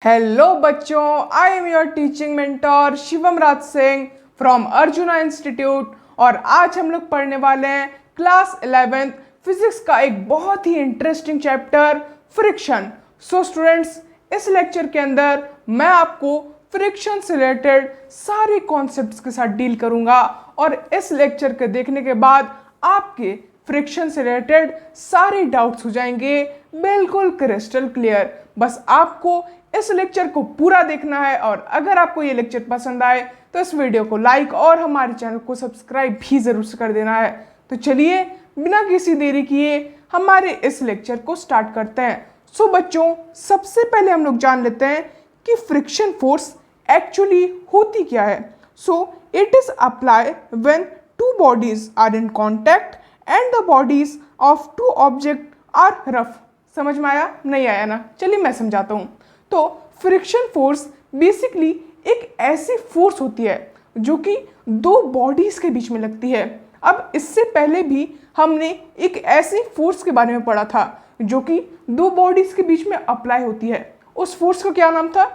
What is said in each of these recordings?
Hello बच्चों, I am your teaching mentor Shivam Raj Singh from arjuna institute. और आज हम लोग पढ़ने वाले हैं क्लास 11th फिजिक्स का एक बहुत ही interesting chapter friction. So students, इस लेक्चर के अंदर मैं आपको फ्रिक्शन से रिलेटेड सारे कॉन्सेप्ट्स के साथ डील करूंगा और इस लेक्चर के देखने के बाद आपके फ्रिक्शन से रिलेटेड सारे डाउट्स हो जाएंगे बिल्कुल क्रिस्टल क्लियर। बस आपको इस लेक्चर को पूरा देखना है और अगर आपको ये लेक्चर पसंद आए तो इस वीडियो को लाइक और हमारे चैनल को सब्सक्राइब भी जरूर से कर देना है। तो चलिए बिना किसी देरी किए हमारे इस लेक्चर को स्टार्ट करते हैं। सो बच्चों, सबसे पहले हम लोग जान लेते हैं कि फ्रिक्शन फोर्स एक्चुअली होती क्या है। So it is apply when two bodies are in contact and the bodies of two object are rough. समझ में आया? नहीं आया ना? चलिए मैं समझाता हूँ। तो फ्रिक्शन फोर्स बेसिकली एक ऐसी फोर्स होती है जो कि दो बॉडीज के बीच में लगती है। अब इससे पहले भी हमने एक ऐसी फोर्स के बारे में पढ़ा था जो कि दो बॉडीज के बीच में अप्लाई होती है। उस फोर्स का क्या नाम था?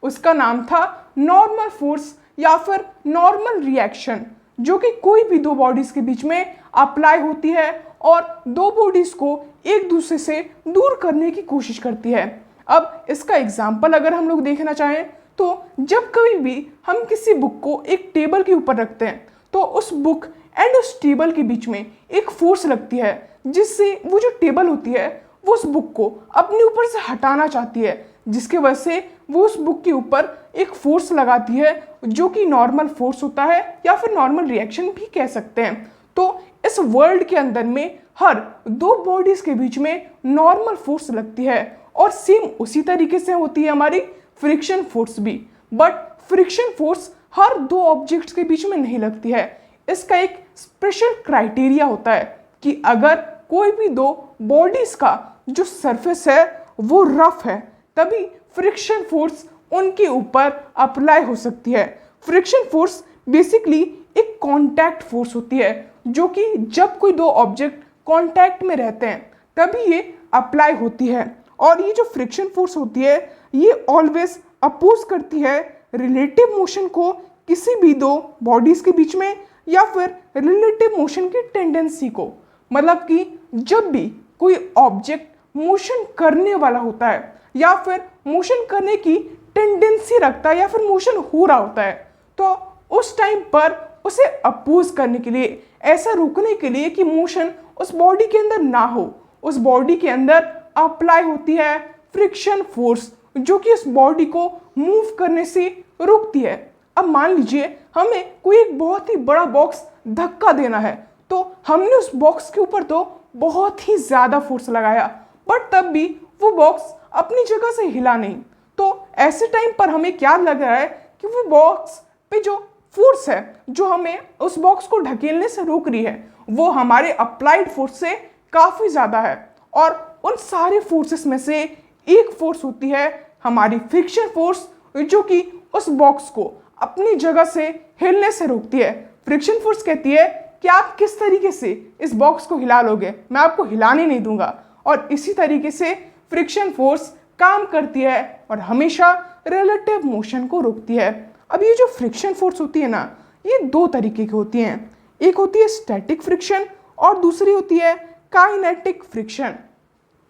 उसका नाम था नॉर्मल फोर्स या फिर नॉर्मल रिएक्शन, जो कि कोई भी दो बॉडीज के बीच में अप्लाई होती है और दो बॉडीज को एक दूसरे से दूर करने की कोशिश करती है। अब इसका एग्जाम्पल अगर हम लोग देखना चाहें तो जब कभी भी हम किसी बुक को एक टेबल के ऊपर रखते हैं तो उस बुक एंड उस टेबल के बीच में एक फोर्स लगती है जिससे वो जो टेबल होती है वो उस बुक को अपने ऊपर से हटाना चाहती है, जिसके वजह से वो उस बुक के ऊपर एक फोर्स लगाती है जो कि नॉर्मल फोर्स होता है या फिर नॉर्मल रिएक्शन भी कह सकते हैं। तो इस वर्ल्ड के अंदर में हर दो बॉडीज के बीच में नॉर्मल फोर्स लगती है और सेम उसी तरीके से होती है हमारी फ्रिक्शन फोर्स भी। बट फ्रिक्शन फोर्स हर दो ऑब्जेक्ट्स के बीच में नहीं लगती है। इसका एक स्पेशल क्राइटेरिया होता है कि अगर कोई भी दो बॉडीज का जो सरफेस है वो रफ है तभी फ्रिक्शन फोर्स उनके ऊपर अप्लाई हो सकती है। फ्रिक्शन फोर्स बेसिकली एक कांटेक्ट फोर्स होती है जो कि जब कोई दो ऑब्जेक्ट कांटेक्ट में रहते हैं तभी ये अप्लाई होती है। और ये जो फ्रिक्शन फोर्स होती है ये ऑलवेज अपोज करती है रिलेटिव मोशन को किसी भी दो बॉडीज के बीच में या फिर रिलेटिव मोशन की टेंडेंसी को। मतलब कि जब भी कोई ऑब्जेक्ट मोशन करने वाला होता है या फिर मोशन करने की टेंडेंसी रखता है या फिर मोशन हो रहा होता है तो उस टाइम पर उसे अपोज करने के लिए, ऐसा रोकने के लिए कि मोशन उस बॉडी के अंदर ना हो, उस बॉडी के अंदर अप्लाई होती है फ्रिक्शन फोर्स जो कि उस बॉडी को मूव करने से रोकती है। अब मान लीजिए हमें कोई एक बहुत ही बड़ा बॉक्स धक्का देना है तो हमने उस बॉक्स के ऊपर तो बहुत ही ज्यादा फोर्स लगाया बट तब भी वो बॉक्स अपनी जगह से हिला नहीं। तो ऐसे टाइम पर हमें क्या लग रहा है कि वो बॉक्स पे जो फोर्स है जो हमें उस बॉक्स को ढकेलने से रोक रही है वो हमारे अप्लाइड फोर्स से काफी ज्यादा है। और उन सारे फोर्सेस में से एक फोर्स होती है हमारी फ्रिक्शन फोर्स जो कि उस बॉक्स को अपनी जगह से हिलने से रोकती है। फ्रिक्शन फोर्स कहती है कि आप किस तरीके से इस बॉक्स को हिला लोगे, मैं आपको हिलाने नहीं दूंगा। और इसी तरीके से फ्रिक्शन फोर्स काम करती है और हमेशा रिलेटिव मोशन को रोकती है। अब ये जो फ्रिक्शन फोर्स होती है ना, ये दो तरीके की होती हैं। एक होती है स्टैटिक फ्रिक्शन और दूसरी होती है काइनेटिक फ्रिक्शन।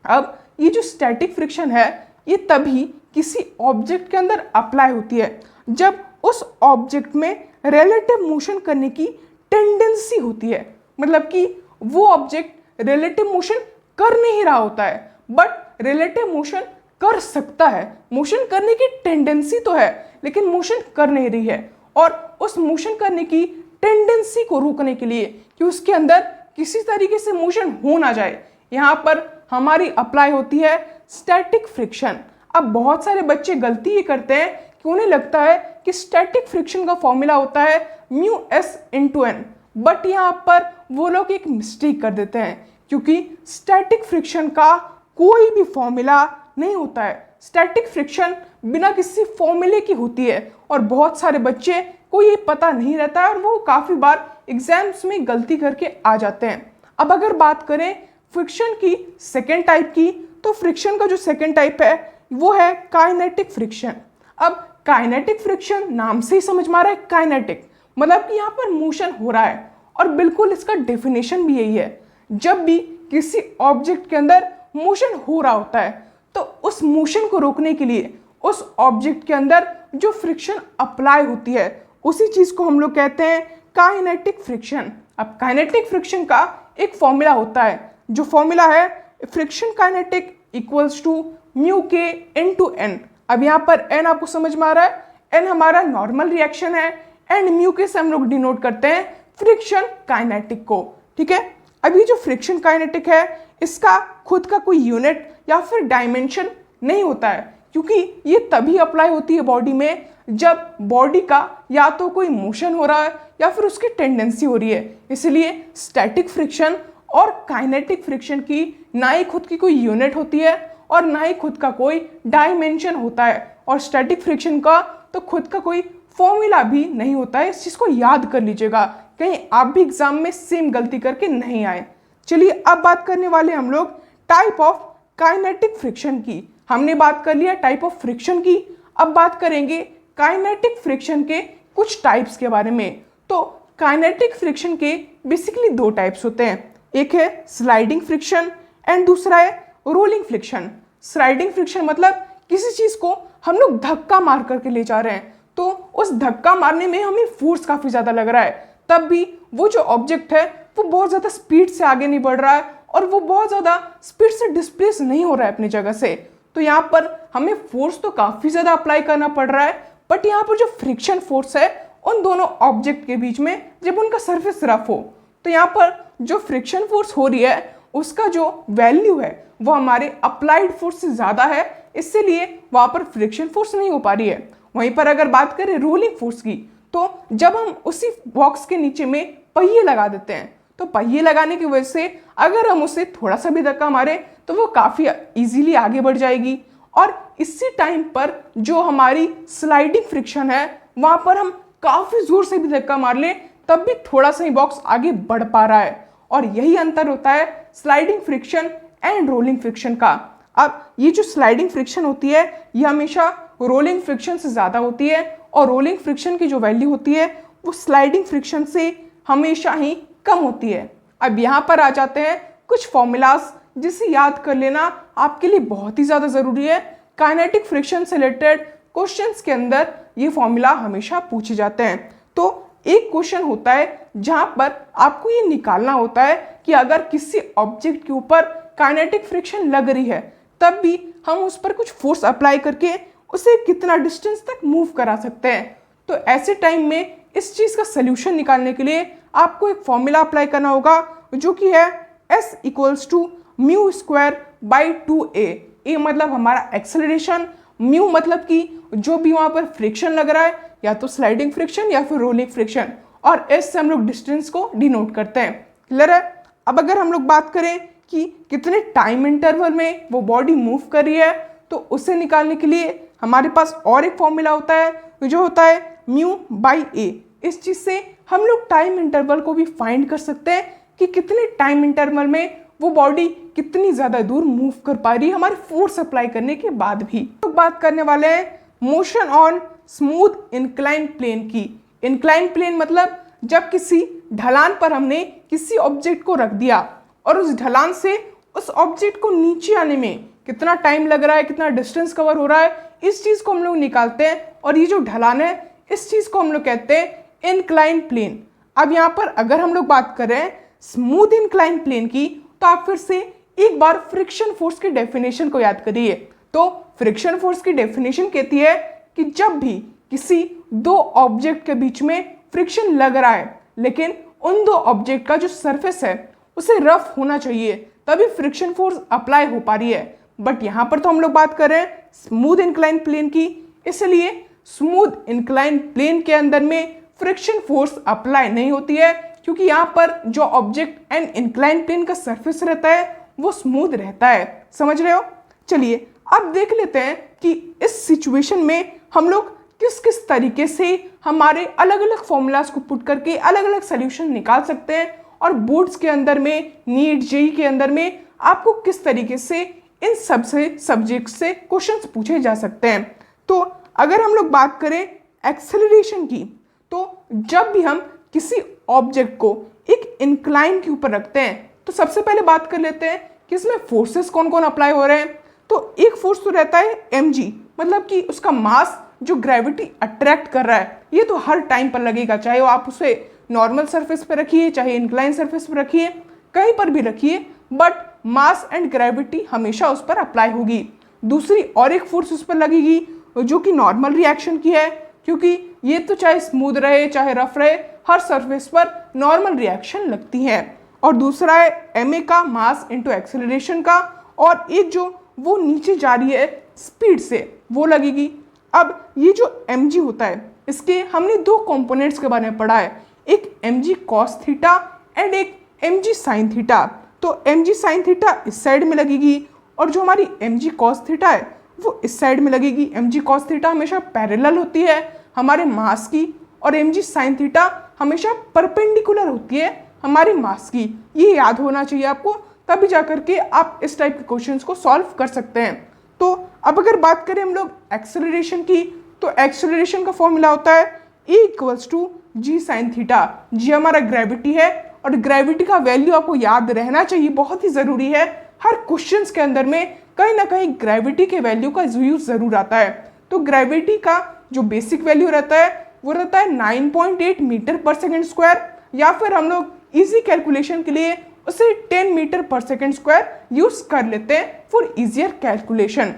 अब ये जो स्टैटिक फ्रिक्शन है ये तभी किसी ऑब्जेक्ट के अंदर अप्लाई होती है जब उस ऑब्जेक्ट में रिलेटिव मोशन करने की टेंडेंसी होती है। मतलब कि वो ऑब्जेक्ट रिलेटिव मोशन कर नहीं रहा होता है बट रिलेटिव मोशन कर सकता है। मोशन करने की टेंडेंसी तो है लेकिन मोशन कर नहीं रही है और उस मोशन करने की टेंडेंसी को रोकने के लिए कि उसके अंदर किसी तरीके से मोशन हो ना जाए, यहाँ पर हमारी अप्लाई होती है स्टैटिक फ्रिक्शन। अब बहुत सारे बच्चे गलती ये करते हैं कि उन्हें लगता है कि स्टैटिक फ्रिक्शन का फॉर्मूला होता है mu S into N, but यहाँ पर वो लोग एक मिस्टेक कर देते हैं क्योंकि स्टैटिक फ्रिक्शन का कोई भी फॉर्मूला नहीं होता है। स्टैटिक फ्रिक्शन बिना किसी फॉर्मूले की होती है और बहुत सारे बच्चे को ये पता नहीं रहता है और वो काफ़ी बार एग्जाम्स में गलती करके आ जाते हैं। अब अगर बात करें फ्रिक्शन की सेकेंड टाइप की तो फ्रिक्शन का जो सेकेंड टाइप है वो है काइनेटिक फ्रिक्शन। अब काइनेटिक फ्रिक्शन नाम से ही समझ में आ रहा है, काइनेटिक मतलब कि यहाँ पर मोशन हो रहा है, और बिल्कुल इसका डेफिनेशन भी यही है। जब भी किसी ऑब्जेक्ट के अंदर मोशन हो रहा होता है तो उस मोशन को रोकने के लिए उस ऑब्जेक्ट के अंदर जो फ्रिक्शन अप्लाई होती है उसी चीज को हम लोग कहते हैं काइनेटिक फ्रिक्शन। अब काइनेटिक फ्रिक्शन का एक फॉर्मूला होता है, जो फॉर्मूला है friction kinetic equals to mu K into N. अब यहाँ पर एन आपको समझ में आ रहा है, एन हमारा नॉर्मल रिएक्शन है एंड म्यू के से हम लोग डिनोट करते हैं फ्रिक्शन काइनेटिक को। ठीक है, अभी जो फ्रिक्शन काइनेटिक है इसका खुद का कोई यूनिट या फिर डायमेंशन नहीं होता है, क्योंकि ये तभी अप्लाई होती है बॉडी में जब बॉडी का या तो कोई मोशन हो रहा है या फिर उसकी टेंडेंसी हो रही है। इसलिए स्टैटिक फ्रिक्शन और काइनेटिक फ्रिक्शन की ना ही खुद की कोई यूनिट होती है और ना ही खुद का कोई डायमेंशन होता है, और स्टैटिक फ्रिक्शन का तो खुद का कोई फॉर्मूला भी नहीं होता है। इस चीज को याद कर लीजिएगा, कहीं आप भी एग्जाम में सेम गलती करके नहीं आए। चलिए अब बात करने वाले हम लोग टाइप ऑफ काइनेटिक फ्रिक्शन की। हमने बात कर लिया टाइप ऑफ फ्रिक्शन की, अब बात करेंगे काइनेटिक फ्रिक्शन के कुछ टाइप्स के बारे में। तो काइनेटिक फ्रिक्शन के बेसिकली दो टाइप्स होते हैं, एक है स्लाइडिंग फ्रिक्शन एंड दूसरा है रोलिंग फ्रिक्शन। स्लाइडिंग फ्रिक्शन मतलब किसी चीज को हम लोग धक्का मार करके ले जा रहे हैं, तो उस धक्का मारने में हमें फोर्स काफी ज्यादा लग रहा है, तब भी वो जो ऑब्जेक्ट है वो बहुत ज्यादा स्पीड से आगे नहीं बढ़ रहा है और वो बहुत ज्यादा स्पीड से डिस्प्लेस नहीं हो रहा है अपनी जगह से। तो यहाँ पर हमें फोर्स तो काफी ज्यादा अप्लाई करना पड़ रहा है, बट यहाँ पर जो फ्रिक्शन फोर्स है उन दोनों ऑब्जेक्ट के बीच में जब उनका सरफेस रफ हो, तो यहाँ पर जो फ्रिक्शन फोर्स हो रही है उसका जो वैल्यू है वो हमारे अप्लाइड फोर्स से ज्यादा है, इसलिए वहां पर फ्रिक्शन फोर्स नहीं हो पा रही है। वहीं पर अगर बात करें रोलिंग फोर्स की, तो जब हम उसी बॉक्स के नीचे में पहिए लगा देते हैं, तो पहिए लगाने की वजह से अगर हम उसे थोड़ा सा भी धक्का मारे तो वो काफी इजीली आगे बढ़ जाएगी, और इसी टाइम पर जो हमारी स्लाइडिंग फ्रिक्शन है वहां पर हम काफी जोर से भी धक्का मार ले तब भी थोड़ा सा ही बॉक्स आगे बढ़ पा रहा है। और यही अंतर होता है sliding friction and rolling friction का। अब ये जो स्लाइडिंग फ्रिक्शन होती है ये हमेशा रोलिंग फ्रिक्शन से ज्यादा होती है, और रोलिंग फ्रिक्शन की जो वैल्यू होती है वो स्लाइडिंग फ्रिक्शन से हमेशा ही कम होती है। अब यहाँ पर आ जाते हैं कुछ फॉर्मूलाज जिसे याद कर लेना आपके लिए बहुत ही ज्यादा जरूरी है। काइनेटिक फ्रिक्शन से रिलेटेड क्वेश्चंस के अंदर ये फॉर्मूला हमेशा पूछे जाते हैं। तो एक क्वेश्चन होता है जहां पर आपको ये निकालना होता है कि अगर किसी ऑब्जेक्ट के ऊपर काइनेटिक फ्रिक्शन लग रही है तब भी हम उस पर कुछ फोर्स अप्लाई करके उसे कितना डिस्टेंस तक मूव करा सकते हैं। तो ऐसे टाइम में इस चीज का सोल्यूशन निकालने के लिए आपको एक फॉर्मूला अप्लाई करना होगा, जो कि है S equals to mu square by 2a। A मतलब हमारा एक्सेलरेशन, म्यू मतलब कि जो भी वहां पर फ्रिक्शन लग रहा है या तो स्लाइडिंग फ्रिक्शन या फिर रोलिंग फ्रिक्शन, और एस से हम लोग डिस्टेंस को डिनोट करते हैं। क्लियर है? अब अगर हम लोग बात करें कि कितने टाइम इंटरवल में वो बॉडी मूव कर रही है, तो उसे निकालने के लिए हमारे पास और एक फॉर्मूला होता है जो होता है म्यू बाई ए। इस चीज से हम लोग टाइम इंटरवल को भी फाइंड कर सकते हैं कि कितने टाइम इंटरवल में वो बॉडी कितनी ज्यादा दूर मूव कर पा रही है हमारे फोर्स अप्लाई करने के बाद भी। तो बात करने वाले हैं motion on smooth incline plane की। इंक्लाइन प्लेन मतलब जब किसी ढलान पर हमने किसी ऑब्जेक्ट को रख दिया और उस ढलान से उस ऑब्जेक्ट को नीचे आने में कितना टाइम लग रहा है, कितना डिस्टेंस कवर हो रहा है, इस चीज को हम लोग निकालते हैं। और ये जो ढलान है इस चीज को हम लोग कहते हैं इंक्लाइन प्लेन। अब यहाँ पर अगर हम लोग बात करें स्मूथ इंक्लाइन प्लेन की, तो आप फिर से एक बार फ्रिक्शन फोर्स की डेफिनेशन को याद करिए। तो फ्रिक्शन फोर्स की डेफिनेशन कहती है कि जब भी किसी दो ऑब्जेक्ट के बीच में फ्रिक्शन लग रहा है लेकिन उन दो ऑब्जेक्ट का जो सरफेस है उसे रफ होना चाहिए, तभी फ्रिक्शन फोर्स अप्लाई हो पा रही है। बट यहाँ पर तो हम लोग बात कर रहे हैं स्मूथ इंक्लाइन प्लेन की, इसलिए स्मूथ इंक्लाइन प्लेन के अंदर में फ्रिक्शन फोर्स अप्लाई नहीं होती है, क्योंकि यहाँ पर जो ऑब्जेक्ट एंड इंक्लाइन प्लेन का सरफेस रहता है वो स्मूथ रहता है। समझ रहे हो? चलिए अब देख लेते हैं कि इस सिचुएशन में हम लोग किस किस तरीके से हमारे अलग अलग फॉर्मूलाज को पुट करके अलग अलग सोल्यूशन निकाल सकते हैं, और बोर्ड्स के अंदर में, नीट जेईई के अंदर में आपको किस तरीके से इन सबसे सब्जेक्ट से क्वेश्चंस पूछे जा सकते हैं। तो अगर हम लोग बात करें एक्सेलरेशन की, तो जब भी हम किसी ऑब्जेक्ट को एक इंक्लाइन के ऊपर रखते हैं तो सबसे पहले बात कर लेते हैं कि इसमें फोर्सेस कौन कौन अप्लाई हो रहे हैं। तो एक फोर्स तो रहता है mg, मतलब कि उसका मास जो ग्रेविटी अट्रैक्ट कर रहा है, ये तो हर टाइम पर लगेगा, चाहे वो आप उसे नॉर्मल सरफेस पर रखिए, चाहे इंक्लाइन सरफेस पर रखिए, कहीं पर भी रखिए, बट मास एंड ग्रेविटी हमेशा उस पर अप्लाई होगी। दूसरी और एक फोर्स उस पर लगेगी जो कि नॉर्मल रिएक्शन की है, क्योंकि ये तो चाहे स्मूथ रहे चाहे रफ रहे, हर सरफेस पर नॉर्मल रिएक्शन लगती है। और दूसरा है ma का, मास इंटू एक्सेलरेशन का, और एक जो वो नीचे जा रही है स्पीड से, वो लगेगी। अब ये जो mg होता है, इसके हमने दो कंपोनेंट्स के बारे में पढ़ा है, एक mg cos थीटा एंड एक mg sin थीटा। तो mg sin थीटा इस साइड में लगेगी और जो हमारी mg cos थीटा है वो इस साइड में लगेगी। mg cos थीटा हमेशा पैरेलल होती है हमारे मास की, और mg sin थीटा हमेशा परपेंडिकुलर होती है हमारे मास की। ये याद होना चाहिए आपको, तभी जाकर के आप इस टाइप के क्वेश्चंस को सॉल्व कर सकते हैं। तो अब अगर बात करें हम लोग एक्सेलरेशन की, तो एक्सेलरेशन का फॉर्मूला होता है E = g sin theta. G हमारा ग्रेविटी है, और ग्रेविटी का वैल्यू आपको याद रहना चाहिए, बहुत ही ज़रूरी है। हर क्वेश्चंस के अंदर में कहीं ना कहीं ग्रेविटी के वैल्यू का यूज ज़रूर आता है। तो ग्रेविटी का जो बेसिक वैल्यू रहता है वो रहता है 9.8 मीटर पर सेकेंड स्क्वायर, या फिर हम लोग इजी कैलकुलेशन के लिए उसे 10 मीटर पर सेकेंड स्क्वायर यूज कर लेते हैं फॉर इजियर कैलकुलेशन।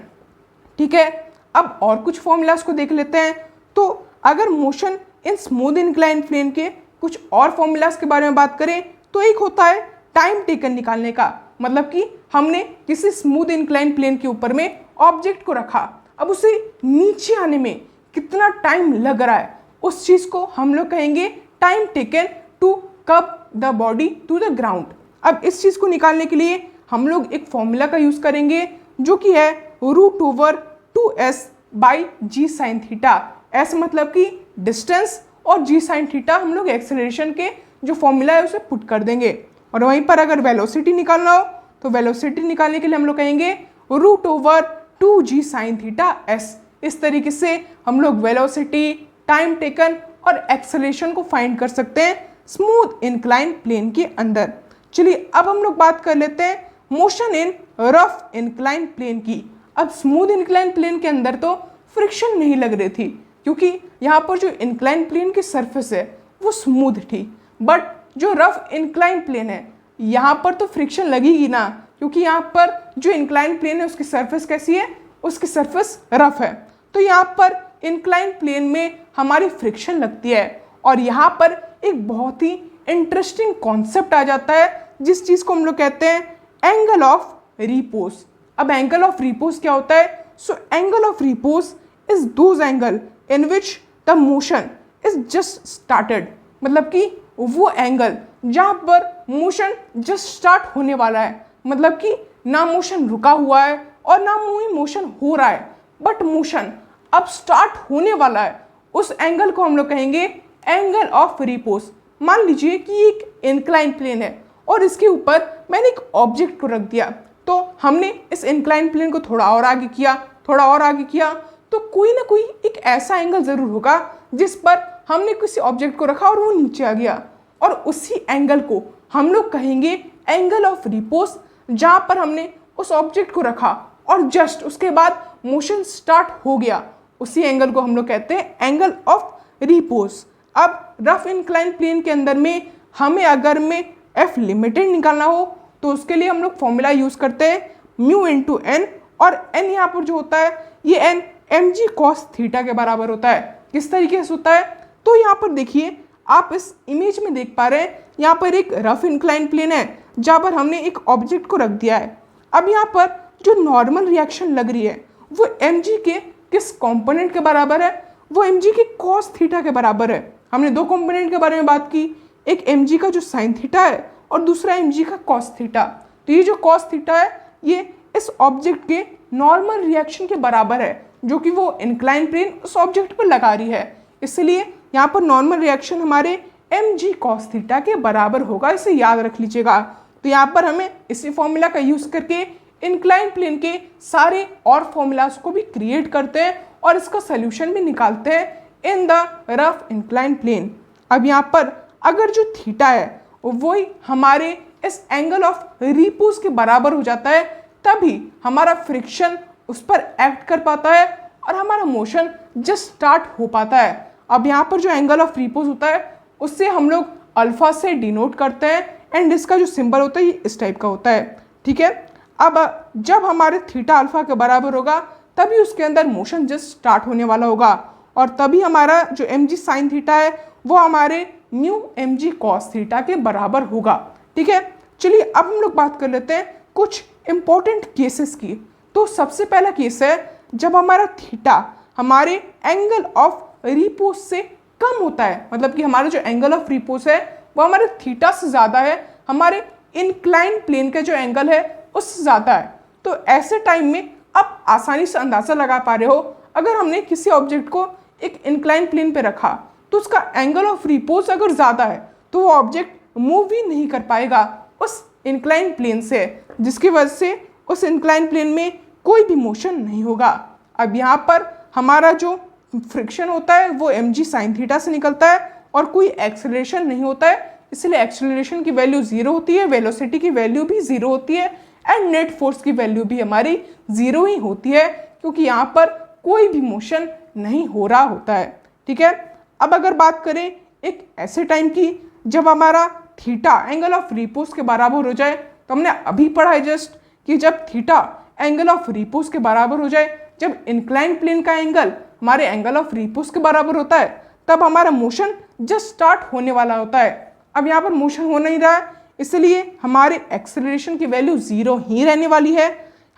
ठीक है, अब और कुछ फॉर्मूलाज को देख लेते हैं। तो अगर motion in smooth incline plane के कुछ और फॉर्मूलाज के बारे में बात करें, तो एक होता है टाइम टेकन निकालने का, मतलब कि हमने किसी स्मूथ इंक्लाइन प्लेन के ऊपर में ऑब्जेक्ट को रखा, अब उसे नीचे आने में कितना टाइम लग रहा है, उस चीज़ को हम लोग कहेंगे टाइम टेकन टू कब the body to the ground. अब इस चीज़ को निकालने के लिए हम लोग एक फॉर्मूला का यूज़ करेंगे जो कि है √2s by g sin theta. s मतलब कि डिस्टेंस और g sin थीटा हम लोग एक्सेलरेशन के जो फॉर्मूला है उसे पुट कर देंगे। और वहीं पर अगर वेलोसिटी निकालना हो तो वेलोसिटी निकालने के लिए हम लोग कहेंगे √2g sin थीटा s। इस तरीके से हम लोग वेलोसिटी, टाइम टेकन और एक्सेलरेशन को फाइंड कर सकते हैं स्मूथ इंक्लाइन प्लेन के अंदर। चलिए अब हम लोग बात कर लेते हैं motion in rough incline plane की। अब स्मूथ इंक्लाइन प्लेन के अंदर तो फ्रिक्शन नहीं लग रही थी, क्योंकि यहाँ पर जो इंक्लाइन प्लेन की सरफेस है वो स्मूथ थी, बट जो रफ इंक्लाइन प्लेन है यहाँ पर तो फ्रिक्शन लगेगी ना, क्योंकि यहाँ पर जो इंक्लाइन प्लेन है उसकी सरफेस कैसी है, उसकी सरफेस रफ है। तो यहाँ पर इंक्लाइन प्लेन में हमारी फ्रिक्शन लगती है, और यहाँ पर एक बहुत ही इंटरेस्टिंग कॉन्सेप्ट आ जाता है जिस चीज़ को हम लोग कहते हैं एंगल ऑफ रिपोज। अब एंगल ऑफ रिपोज क्या होता है? So angle of repose is those angle in which the motion is just started, मतलब कि वो एंगल जहाँ पर मोशन जस्ट स्टार्ट होने वाला है, मतलब कि ना मोशन रुका हुआ है और ना मोशन हो रहा है, बट मोशन अब स्टार्ट होने वाला है, उस एंगल को हम लोग कहेंगे एंगल ऑफ रिपोज। मान लीजिए कि एक इंक्लाइन प्लेन है और इसके ऊपर मैंने एक ऑब्जेक्ट को रख दिया, तो हमने इस इंक्लाइन प्लेन को थोड़ा और आगे किया, थोड़ा और आगे किया, तो कोई ना कोई एक ऐसा एंगल ज़रूर होगा जिस पर हमने किसी ऑब्जेक्ट को रखा और वो नीचे आ गया, और उसी एंगल को हम लोग कहेंगे एंगल ऑफ रिपोज, जहाँ पर हमने उस ऑब्जेक्ट को रखा और जस्ट उसके बाद मोशन स्टार्ट हो गया, उसी एंगल को हम लोग कहते हैं एंगल ऑफ रिपोज। अब रफ इंक्लाइन प्लेन के अंदर में हमें अगर में एफ लिमिटेड निकालना हो तो उसके लिए हम लोग फॉर्मूला यूज़ करते हैं म्यू इंटू एन, और एन यहाँ पर जो होता है ये एन mg cos थीटा के बराबर होता है। किस तरीके से होता है? तो यहाँ पर देखिए, आप इस इमेज में देख पा रहे हैं, यहाँ पर एक रफ इंक्लाइन प्लेन है जहाँ पर हमने एक ऑब्जेक्ट को रख दिया है। अब यहाँ पर जो नॉर्मल रिएक्शन लग रही है वो mg के किस कंपोनेंट के बराबर है? वो mg के cos थीटा के बराबर है। हमने दो कंपोनेंट के बारे में बात की, एक mg का जो साइन थीटा है और दूसरा mg का cos थीटा। तो ये जो cos थीटा है ये इस ऑब्जेक्ट के नॉर्मल रिएक्शन के बराबर है, जो कि वो इंक्लाइन प्लेन उस ऑब्जेक्ट पर लगा रही है। इसलिए यहाँ पर नॉर्मल रिएक्शन हमारे mg cos थीटा के बराबर होगा, इसे याद रख लीजिएगा। तो यहाँ पर हमें इसी फॉर्मूला का यूज़ करके इंक्लाइन प्लेन के सारे और फॉर्मूलाज को भी क्रिएट करते हैं और इसका सोल्यूशन भी निकालते हैं in the rough incline plane. अब यहाँ पर अगर जो थीटा है वही हमारे इस एंगल ऑफ रिपोज के बराबर हो जाता है, तभी हमारा फ्रिक्शन उस पर एक्ट कर पाता है और हमारा मोशन जस्ट स्टार्ट हो पाता है। अब यहाँ पर जो एंगल ऑफ रिपोज होता है उससे हम लोग अल्फा से डिनोट करते हैं एंड इसका जो सिंबल होता है ये इस टाइप का होता है, ठीक है। अब जब हमारे थीटा अल्फा के बराबर होगा तभी उसके अंदर मोशन जस्ट स्टार्ट होने वाला होगा और तभी हमारा जो एम जी साइन थीटा है वो हमारे mu M G cos theta के बराबर होगा, ठीक है। चलिए अब हम लोग बात कर लेते हैं कुछ इंपॉर्टेंट केसेस की। तो सबसे पहला केस है जब हमारा थीटा हमारे एंगल ऑफ रिपोज से कम होता है, मतलब कि हमारा जो एंगल ऑफ रिपोज है वो हमारे थीटा से ज़्यादा है, हमारे इंक्लाइन प्लेन का जो एंगल है उससे ज़्यादा है। तो ऐसे टाइम में आप आसानी से अंदाज़ा लगा पा रहे हो, अगर हमने किसी ऑब्जेक्ट को एक इंक्लाइन प्लेन पे रखा तो उसका एंगल ऑफ रिपोज अगर ज़्यादा है तो वो ऑब्जेक्ट मूव ही नहीं कर पाएगा उस इंक्लाइन प्लेन से, जिसकी वजह से उस इंक्लाइन प्लेन में कोई भी मोशन नहीं होगा। अब यहाँ पर हमारा जो फ्रिक्शन होता है वो एम जी साइन थीटा से निकलता है और कोई एक्सेलरेशन नहीं होता है, इसलिए एक्सेलरेशन की वैल्यू 0 होती है, वेलोसिटी की वैल्यू भी 0 होती है एंड नेट फोर्स की वैल्यू भी हमारी 0 ही होती है, क्योंकि यहाँ पर कोई भी मोशन नहीं हो रहा होता है, ठीक है। अब अगर बात करें एक ऐसे टाइम की जब हमारा थीटा एंगल ऑफ रिपोज के बराबर हो जाए, तो हमने अभी पढ़ा है जस्ट कि जब थीटा एंगल ऑफ रिपोज के बराबर हो जाए, जब इंक्लाइन प्लेन का एंगल हमारे एंगल ऑफ रिपोज के बराबर होता है, तब हमारा मोशन जस्ट स्टार्ट होने वाला होता है। अब यहाँ पर मोशन हो नहीं रहा है, इसलिए हमारे एक्सेलरेशन की वैल्यू 0 ही रहने वाली है,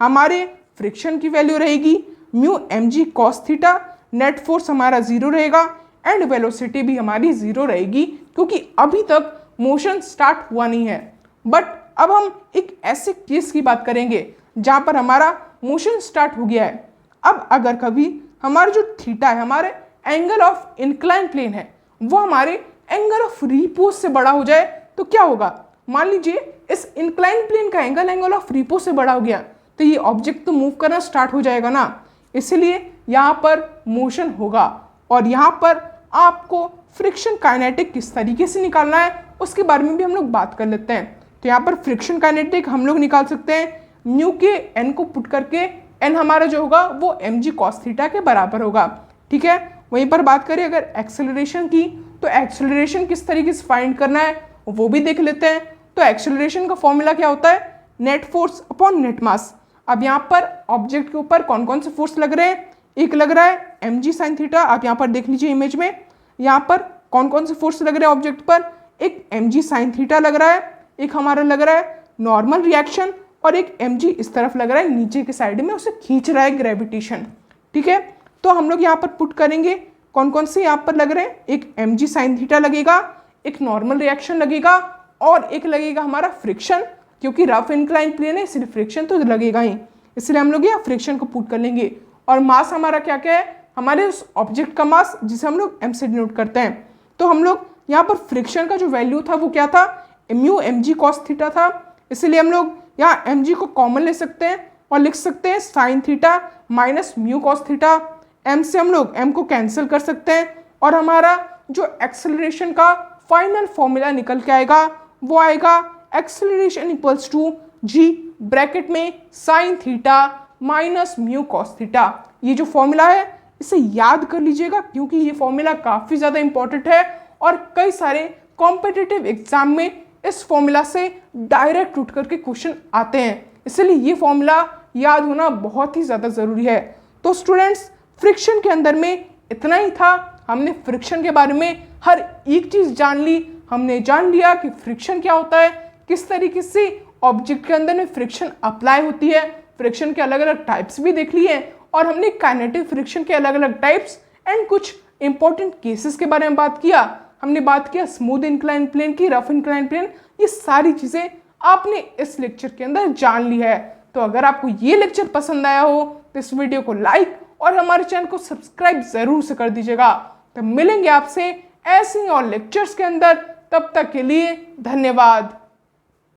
हमारे फ्रिक्शन की वैल्यू रहेगी mu M G cos theta, net force हमारा 0 रहेगा एंड वेलोसिटी भी हमारी 0 रहेगी, क्योंकि अभी तक मोशन स्टार्ट हुआ नहीं है। बट अब हम एक ऐसे केस की बात करेंगे जहाँ पर हमारा मोशन स्टार्ट हो गया है। अब अगर कभी हमारा जो थीटा है, हमारे एंगल ऑफ इंक्लाइन प्लेन है, वो हमारे एंगल ऑफ रिपोज से बड़ा हो जाए तो क्या होगा। मान लीजिए इस इंक्लाइन प्लेन का एंगल ऑफ रिपोज से बड़ा हो गया तो ये ऑब्जेक्ट तो मूव करना स्टार्ट हो जाएगा ना, इसलिए यहाँ पर मोशन होगा और यहाँ पर आपको फ्रिक्शन काइनेटिक किस तरीके से निकालना है उसके बारे में भी हम लोग बात कर लेते हैं। तो यहाँ पर फ्रिक्शन काइनेटिक हम लोग निकाल सकते हैं म्यू के एन को पुट करके, एन हमारा जो होगा वो एम जी कॉस थीटा के बराबर होगा, ठीक है। वहीं पर बात करें अगर एक्सेलरेशन की, तो एक्सेलरेशन किस तरीके से फाइंड करना है वो भी देख लेते हैं। तो एक्सेलरेशन का फॉर्मूला क्या होता है, नेट फोर्स अपॉन नेट मास। अब यहाँ पर ऑब्जेक्ट के ऊपर कौन कौन से फोर्स लग रहे हैं, एक लग रहा है एम जी साइन थीटा, आप यहाँ पर देख लीजिए इमेज में, यहाँ पर कौन कौन से फोर्स लग रहे हैं ऑब्जेक्ट पर, एक एम जी साइन थीटा लग रहा है, एक हमारा लग रहा है नॉर्मल रिएक्शन और एक एम जी इस तरफ लग रहा है नीचे के साइड में, उसे खींच रहा है ग्रेविटेशन, ठीक है। तो हम लोग यहाँ पर पुट करेंगे कौन कौन से यहाँ पर लग रहे हैं, एक एम जी साइन थीटा लगेगा, एक नॉर्मल रिएक्शन लगेगा और एक लगेगा हमारा फ्रिक्शन, क्योंकि रफ इंक्लाइन प्लेन है इसलिए फ्रिक्शन तो लगेगा ही, इसलिए हम लोग यहाँ फ्रिक्शन को पुट कर लेंगे। और मास हमारा क्या क्या है, हमारे उस ऑब्जेक्ट का मास जिसे हम लोग एम से डिनोट करते हैं। तो हम लोग यहाँ पर फ्रिक्शन का जो वैल्यू था वो क्या था, mu M G cos theta था, इसलिए हम लोग यहाँ एम जी को कॉमन ले सकते हैं और लिख सकते हैं sine theta minus mu cos theta. M से हम लोग एम को कैंसिल कर सकते हैं और हमारा जो एक्सेलरेशन का फाइनल फॉर्मूला निकल के आएगा वो आएगा acceleration equals to g bracket में sine theta minus mu cos theta. ये जो फॉर्मूला है इसे याद कर लीजिएगा, क्योंकि ये फॉर्मूला काफ़ी ज़्यादा इंपॉर्टेंट है और कई सारे कॉम्पिटिटिव एग्जाम में इस फॉर्मूला से डायरेक्ट उठ करके क्वेश्चन आते हैं, इसलिए ये फॉर्मूला याद होना बहुत ही ज़्यादा ज़रूरी है। तो स्टूडेंट्स, फ्रिक्शन के अंदर में इतना ही था। हमने फ्रिक्शन के बारे में हर एक चीज़ जान ली, हमने जान लिया कि फ्रिक्शन क्या होता है, किस तरीके से ऑब्जेक्ट के अंदर में फ्रिक्शन अप्लाई होती है, फ्रिक्शन के अलग अलग टाइप्स भी देख लिए और हमने काइनेटिक फ्रिक्शन के अलग अलग टाइप्स एंड कुछ इंपॉर्टेंट केसेस के बारे में बात किया। हमने बात किया स्मूथ इंक्लाइन प्लेन की, रफ इंक्लाइन प्लेन, ये सारी चीज़ें आपने इस लेक्चर के अंदर जान ली है। तो अगर आपको ये लेक्चर पसंद आया हो तो इस वीडियो को लाइक और हमारे चैनल को सब्सक्राइब जरूर से कर दीजिएगा। तो मिलेंगे आपसे ऐसे ही और लेक्चर्स के अंदर, तब तक के लिए धन्यवाद।